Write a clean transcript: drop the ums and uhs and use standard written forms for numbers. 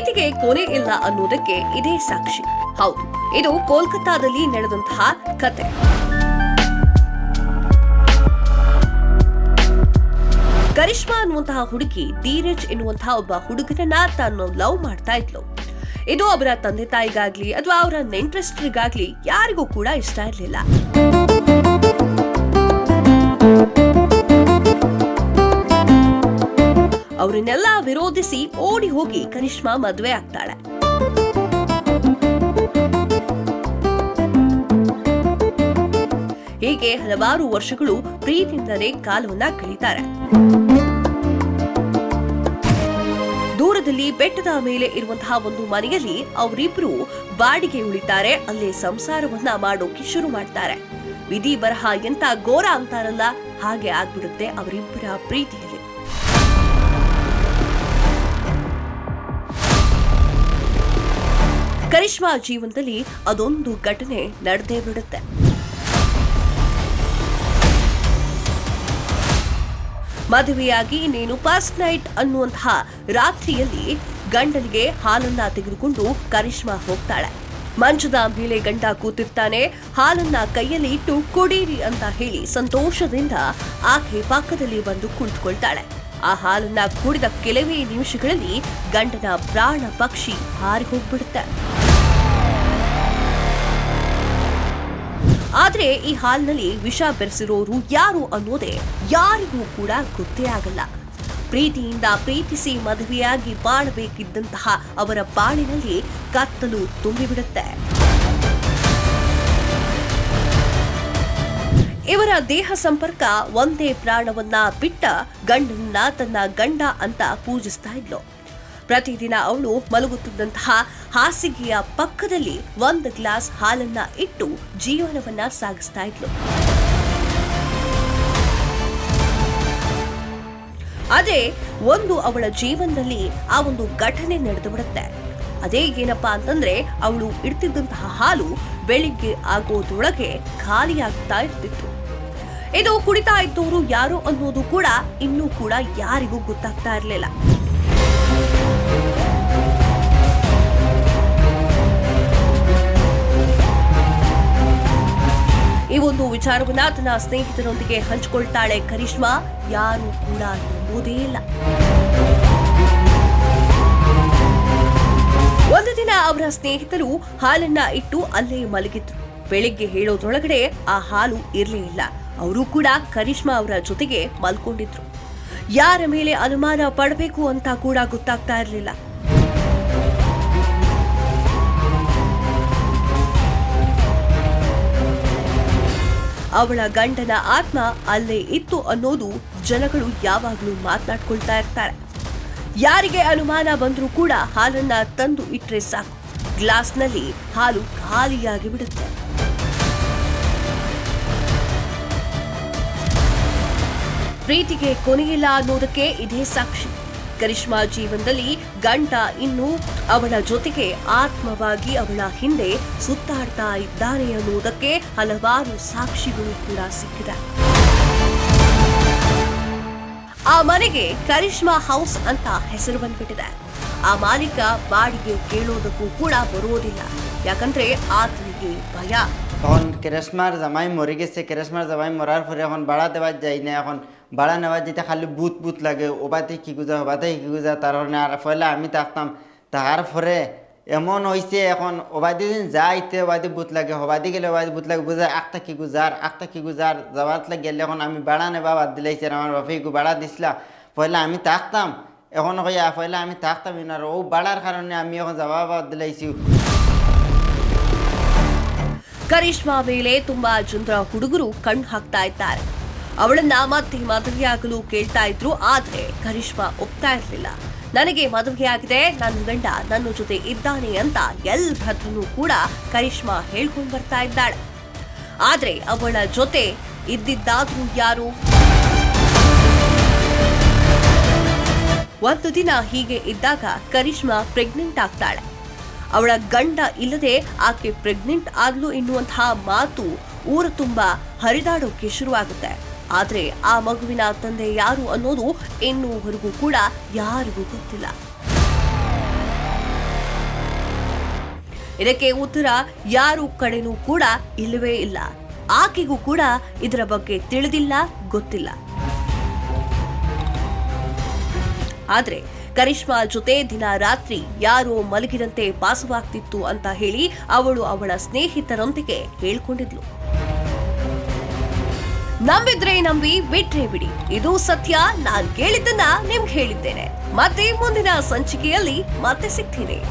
ಪ್ರೀತಿಗೆ ಕೊನೆ ಇಲ್ಲ ಅನ್ನೋದಕ್ಕೆ ಇದೇ ಸಾಕ್ಷಿ. ಹೌದು, ಇದು ಕೋಲ್ಕತ್ತಾದಲ್ಲಿ ನಡೆದಂತಹ ಕತೆ. ಕರಿಷ್ಮಾ ಅನ್ನುವಂತಹ ಹುಡುಗಿ ಧೀರಜ್ ಎನ್ನುವಂತಹ ಒಬ್ಬ ಹುಡುಗನನ್ನ ತಾನು ಲವ್ ಮಾಡ್ತಾ ಇದ್ಲು. ಇದು ಅವರ ತಂದೆ ತಾಯಿಗಾಗ್ಲಿ ಅಥವಾ ಅವರ ನೆಂಟರಿಸ್ಟರಿಗಾಗ್ಲಿ ಯಾರಿಗೂ ಕೂಡ ಇಷ್ಟ ಇರಲಿಲ್ಲ. ಅವರನ್ನೆಲ್ಲ ವಿರೋಧಿಸಿ ಓಡಿ ಹೋಗಿ ಕರಿಷ್ಮಾ ಮದುವೆ ಆಗ್ತಾಳೆ. ಹೀಗೆ ಹಲವಾರು ವರ್ಷಗಳು ಪ್ರೀತಿಯಿಂದಲೇ ಕಾಲವನ್ನ ಕಳೀತಾರೆ. ದೂರದಲ್ಲಿ ಬೆಟ್ಟದ ಮೇಲೆ ಇರುವಂತಹ ಒಂದು ಮನೆಯಲ್ಲಿ ಅವರಿಬ್ರು ಬಾಡಿಗೆ ಉಳಿತಾರೆ. ಅಲ್ಲೇ ಸಂಸಾರವನ್ನ ಮಾಡೋಕೆ ಶುರು ಮಾಡ್ತಾರೆ. ವಿಧಿ ಬರಹ ಎಂತ ಘೋರ ಅಂತಾರಲ್ಲ, ಹಾಗೆ ಆಗ್ಬಿಡುತ್ತೆ ಅವರಿಬ್ಬರ ಪ್ರೀತಿಯಲ್ಲಿ. ಕರಿಷ್ಮಾ ಜೀವನದಲ್ಲಿ ಅದೊಂದು ಘಟನೆ ನಡೆದೇ ಬಿಡುತ್ತೆ. ಮದುವೆಯಾಗಿ ಇನ್ನೇನು ಫಸ್ಟ್ ನೈಟ್ ಅನ್ನುವಂತಹ ರಾತ್ರಿಯಲ್ಲಿ ಗಂಡನಿಗೆ ಹಾಲನ್ನ ತೆಗೆದುಕೊಂಡು ಕರಿಷ್ಮಾ ಹೋಗ್ತಾಳೆ. ಮಂಚದ ಮೇಲೆ ಗಂಡ ಕೂತಿರ್ತಾನೆ. ಹಾಲನ್ನ ಕೈಯಲ್ಲಿ ಇಟ್ಟು ಕುಡೀರಿ ಅಂತ ಹೇಳಿ ಸಂತೋಷದಿಂದ ಆಕೆ ಪಕ್ಕದಲ್ಲಿ ಬಂದು ಕುಳಿತುಕೊಳ್ತಾಳೆ. ಆ ಹಾಲನ್ನ ಕುಡಿದ ಕೆಲವೇ ನಿಮಿಷಗಳಲ್ಲಿ ಗಂಡನ ಪ್ರಾಣ ಪಕ್ಷಿ ಹಾರಿ ಹೋಗ್ಬಿಡುತ್ತೆ. ಆದ್ರೆ ಈ ಹಾಲಿನಲ್ಲಿ ವಿಷ ಬೆರೆಸಿರೋರು ಯಾರು ಅನ್ನೋದೇ ಯಾರಿಗೂ ಕೂಡ ಗೊತ್ತೇ ಆಗಲ್ಲ. ಪ್ರೀತಿಯಿಂದ ಪ್ರೀತಿಸಿ ಮದುವೆಯಾಗಿ ಬಾಳಬೇಕಿದ್ದಂತಹ ಅವರ ಬಾಳಿನಲ್ಲಿ ಕತ್ತಲು ತುಂಬಿಬಿಡುತ್ತೆ. ಇವರ ದೇಹ ಸಂಪರ್ಕ ಒಂದೇ ಪ್ರಾಣವನ್ನ ಬಿಟ್ಟ ಗಂಡನನ್ನ ತನ್ನ ಗಂಡ ಅಂತ ಪೂಜಿಸ್ತಾ ಇದ್ಲು. ಪ್ರತಿದಿನ ಅವಳು ಮಲಗುತ್ತಿದ್ದಂತಹ ಹಾಸಿಗೆಯ ಪಕ್ಕದಲ್ಲಿ ಒಂದು ಗ್ಲಾಸ್ ಹಾಲನ್ನ ಇಟ್ಟು ಜೀವನವನ್ನ ಸಾಗಿಸ್ತಾ ಇದ್ಲು. ಅದೇ ಒಂದು ಅವಳ ಜೀವನದಲ್ಲಿ ಆ ಒಂದು ಘಟನೆ ನಡೆದು ಬಿಡುತ್ತೆ. ಅದೇ ಏನಪ್ಪಾ ಅಂತಂದ್ರೆ, ಅವಳು ಇಡ್ತಿದ್ದಂತಹ ಹಾಲು ಬೆಳಿಗ್ಗೆ ಆಗೋದ್ರೊಳಗೆ ಖಾಲಿಯಾಗ್ತಾ ಇರ್ತಿತ್ತು. ಇದು ಕುಡಿತಾ ಇದ್ದವರು ಯಾರು ಅನ್ನೋದು ಕೂಡ ಇನ್ನೂ ಕೂಡ ಯಾರಿಗೂ ಗೊತ್ತಾಗ್ತಾ ಇರಲಿಲ್ಲ. ಈ ಒಂದು ವಿಚಾರವನ್ನ ತನ್ನ ಸ್ನೇಹಿತರೊಂದಿಗೆ ಹಂಚಿಕೊಳ್ತಾಳೆ ಕರಿಷ್ಮಾ. ಯಾರು ಕೂಡ ನಂಬೋದೇ ಇಲ್ಲ. ಒಂದು ದಿನ ಅವರ ಸ್ನೇಹಿತರು ಹಾಲನ್ನ ಇಟ್ಟು ಅಲ್ಲೇ ಮಲಗಿದ್ರು. ಬೆಳಿಗ್ಗೆ ಹೇಳೋದ್ರೊಳಗಡೆ ಆ ಹಾಲು ಇರ್ಲೇ ಇಲ್ಲ. ಅವರು ಕೂಡ ಕರಿಷ್ಮಾ ಅವರ ಜೊತೆಗೆ ಮಲ್ಕೊಂಡಿದ್ರು. ಯಾರ ಮೇಲೆ ಅನುಮಾನ ಪಡಬೇಕು ಅಂತ ಕೂಡ ಗೊತ್ತಾಗ್ತಾ ಇರಲಿಲ್ಲ. ಅವಳ ಗಂಡನ ಆತ್ಮ ಅಲ್ಲೇ ಇತ್ತು ಅನ್ನೋದು ಜನಗಳು ಯಾವಾಗ್ಲೂ ಮಾತನಾಡ್ಕೊಳ್ತಾ ಇರ್ತಾರೆ. ಯಾರಿಗೆ ಅನುಮಾನ ಬಂದ್ರೂ ಕೂಡ ಹಾಲನ್ನ ತಂದು ಇಟ್ರೆ ಸಾಕು, ಗ್ಲಾಸ್ನಲ್ಲಿ ಹಾಲು ಖಾಲಿಯಾಗಿ ಬಿಡುತ್ತೆ. ಪ್ರೀತಿಗೆ ಕೊನೆಯಿಲ್ಲ ಅನ್ನೋದಕ್ಕೆ ಇದೇ ಸಾಕ್ಷಿ. ಕರಿಷ್ಮಾ ಜೀವನದಲ್ಲಿ ಗಂಡ ಇನ್ನೂ ಅವಳ ಜೊತೆಗೆ ಆತ್ಮವಾಗಿ ಅವಳ ಹಿಂದೆ ಸುತ್ತಾಡ್ತಾ ಇದ್ದಾನೆ ಅನ್ನುವುದಕ್ಕೆ ಹಲವಾರು ಸಾಕ್ಷಿಗಳು ಕೂಡ ಸಿಕ್ಕಿದೆ. ಆ ಮನೆಗೆ ಕರಿಷ್ಮಾ ಹೌಸ್ ಅಂತ ಹೆಸರು ಬಂದ್ಬಿಟ್ಟಿದೆ. ಆ ಮಾಲೀಕ ಬಾಡಿಗೆ ಕೇಳೋದಕ್ಕೂ ಕೂಡ ಬರೋದಿಲ್ಲ. ಯಾಕಂದ್ರೆ ಆತನಿಗೆ ಭಯ. এখন কেরেশমার জামাই মরে গেছে, কেরেশমার জামাই মরার পরে এখন বাড়া দেওয়া যায় না। এখন বাড়া নেওয়া যেতে খালি বুত বুত লাগে, ওবাতে কি গুজা ওবাতে কি গুজা, তার আর ফলে আমি থাকতাম। তার পরে এমন হয়েছে এখন ওবাদি দিন যাইতে ওবাদি বুত লাগে, হবাদি গেলে ওবাদি বুত লাগে, বুঝা আখটা কি গুজার যাওয়াত গেলে এখন আমি বাড়া নেবা বাদ দিলাইছে। আমার বাপে বাড়া দিছিলা, পয়লা আমি থাকতাম। এখন কইয়া পয়লা আমি থাকতাম না, ও বাড়ার কারণে আমি এখন যাওয়া বাদ দিলাইছি। ಕರಿಷ್ಮಾ ಮೇಲೆ ತುಂಬಾ ಜನರ ಹುಡುಗರು ಕಣ್ಣು ಹಾಕ್ತಾ ಇದ್ದಾರೆ. ಅವಳನ್ನ ಮತ್ತೆ ಮದುವೆಯಾಗಲು ಕೇಳ್ತಾ ಇದ್ರು. ಆದ್ರೆ ಕರಿಷ್ಮಾ ಒಪ್ತಾ ಇರಲಿಲ್ಲ. ನನಗೆ ಮದುವೆಯಾಗಿದೆ, ನನ್ನ ಗಂಡ ನನ್ನ ಜೊತೆ ಇದ್ದಾನೆ ಅಂತ ಎಲ್ಲರ ಹತ್ರನೂ ಕೂಡ ಕರಿಷ್ಮಾ ಹೇಳ್ಕೊಂಡ್ ಬರ್ತಾ ಇದ್ದಾಳೆ. ಆದ್ರೆ ಅವಳ ಜೊತೆ ಇದ್ದಿದ್ದಾದ್ರೂ ಯಾರು? ಒಂದು ದಿನ ಹೀಗೆ ಇದ್ದಾಗ ಕರಿಷ್ಮಾ ಪ್ರೆಗ್ನೆಂಟ್ ಆಗ್ತಾಳೆ. ಅವಳ ಗಂಡ ಇಲ್ಲದೆ ಆಕೆ ಪ್ರೆಗ್ನೆಂಟ್ ಆಗ್ಲು ಎನ್ನುವಂತಹ ಮಾತು ಊರ ತುಂಬಾ ಹರಿದಾಡೋಕೆ ಶುರುವಾಗುತ್ತೆ. ಆದ್ರೆ ಆ ಮಗುವಿನ ತಂದೆ ಯಾರು ಅನ್ನೋದು ಇನ್ನೂವರೆಗೂ ಕೂಡ ಯಾರಿಗೂ ಗೊತ್ತಿಲ್ಲ. ಇದಕ್ಕೆ ಉತ್ತರ ಯಾರು ಕಡೆನೂ ಕೂಡ ಇಲ್ಲವೇ ಇಲ್ಲ. ಆಕೆಗೂ ಕೂಡ ಇದರ ಬಗ್ಗೆ ತಿಳಿದಿಲ್ಲ, ಗೊತ್ತಿಲ್ಲ. ಆದ್ರೆ ಕರಿಷ್ಮಾ ಜೊತೆ ದಿನ ರಾತ್ರಿ ಯಾರೋ ಮಲಗಿದಂತೆ ಭಾಸವಾಗ್ತಿತ್ತು ಅಂತ ಹೇಳಿ ಅವಳು ಅವಳ ಸ್ನೇಹಿತರೊಂದಿಗೆ ಹೇಳ್ಕೊಂಡಿದ್ಲು. ನಂಬಿದ್ರೆ ನಂಬಿ, ಬಿಟ್ರೆ ಬಿಡಿ. ಇದು ಸತ್ಯ. ನಾನ್ ಕೇಳಿದ್ದನ್ನ ನಿಮ್ಗೆ ಹೇಳಿದ್ದೇನೆ. ಮತ್ತೆ ಮುಂದಿನ ಸಂಚಿಕೆಯಲ್ಲಿ ಮತ್ತೆ ಸಿಗ್ತೀನಿ.